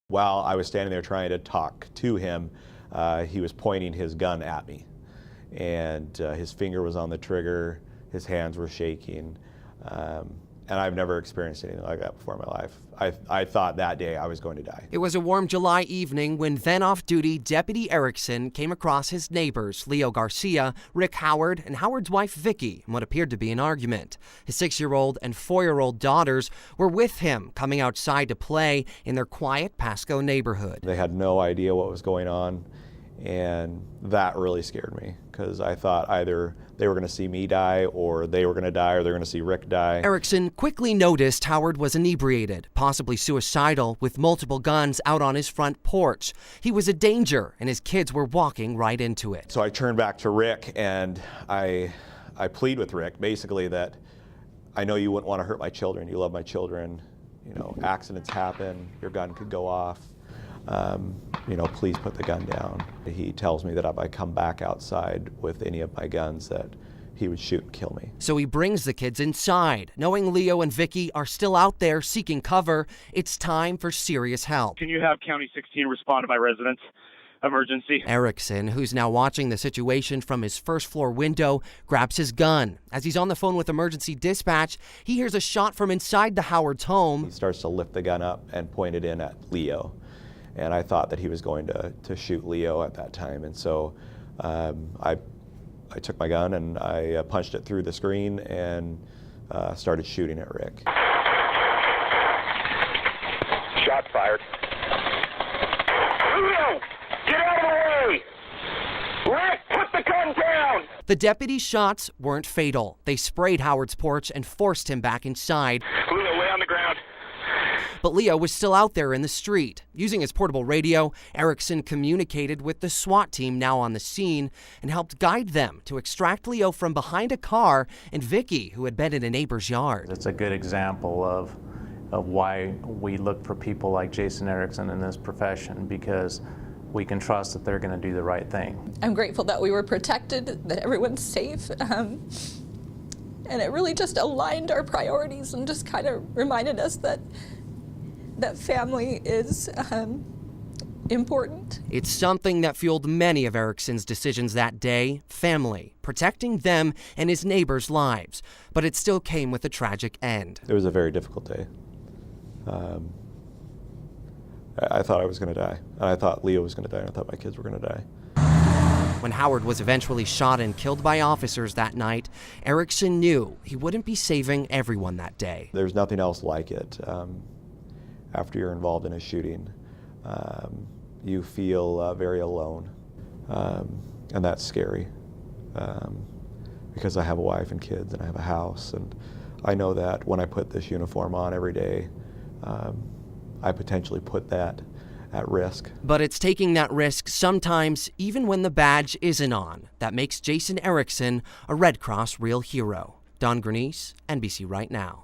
While I was standing there trying to talk to him, he was pointing his gun at me. And his finger was on the trigger, his hands were shaking. And I've never experienced anything like that before in my life. I thought that day I was going to die. It was a warm July evening when then off-duty Deputy Erickson came across his neighbors, Leo Garcia, Rick Howard, and Howard's wife, Vicky, in what appeared to be an argument. His 6-year-old and 4-year-old daughters were with him, coming outside to play in their quiet Pasco neighborhood. They had no idea what was going on, and that really scared me, because I thought either they were going to see me die, or they were going to die, or they were going to see Rick die. Erickson quickly noticed Howard was inebriated, possibly suicidal, with multiple guns out on his front porch. He was a danger, and his kids were walking right into it. So I turned back to Rick, and I plead with Rick, basically, that I know you wouldn't want to hurt my children. You love my children. You know, accidents happen. Your gun could go off. You know, please put the gun down. He tells me that if I come back outside with any of my guns, that he would shoot and kill me. So he brings the kids inside. Knowing Leo and Vicky are still out there seeking cover, it's time for serious help. Can you have County 16 respond to my residence emergency? Erickson, who's now watching the situation from his first-floor window, grabs his gun. As he's on the phone with emergency dispatch, he hears a shot from inside the Howard's home. He starts to lift the gun up and point it in at Leo. And I thought that he was going to shoot Leo at that time. And so I took my gun and I punched it through the screen and started shooting at Rick. Shots fired. Leo, get out of the way! Rick, put the gun down! The deputy's shots weren't fatal. They sprayed Howard's porch and forced him back inside. Leo, lay on the ground. But Leo was still out there in the street. Using his portable radio, Erickson communicated with the SWAT team now on the scene and helped guide them to extract Leo from behind a car and Vicky, who had been in a neighbor's yard. It's a good example of why we look for people like Jason Erickson in this profession, because we can trust that they're going to do the right thing. I'm grateful that we were protected, that everyone's safe. And it really just aligned our priorities and just kind of reminded us that family is important. It's something that fueled many of Erickson's decisions that day: family, protecting them and his neighbors' lives. But it still came with a tragic end. It was a very difficult day. I thought I was going to die, and I thought Leo was going to die, and I thought my kids were going to die. When Howard was eventually shot and killed by officers that night, Erickson knew he wouldn't be saving everyone that day. There's nothing else like it. After you're involved in a shooting, you feel very alone, and that's scary, because I have a wife and kids and I have a house, and I know that when I put this uniform on every day, I potentially put that at risk. But it's taking that risk sometimes, even when the badge isn't on, that makes Jason Erickson a Red Cross real hero. Don Granese, NBC Right Now.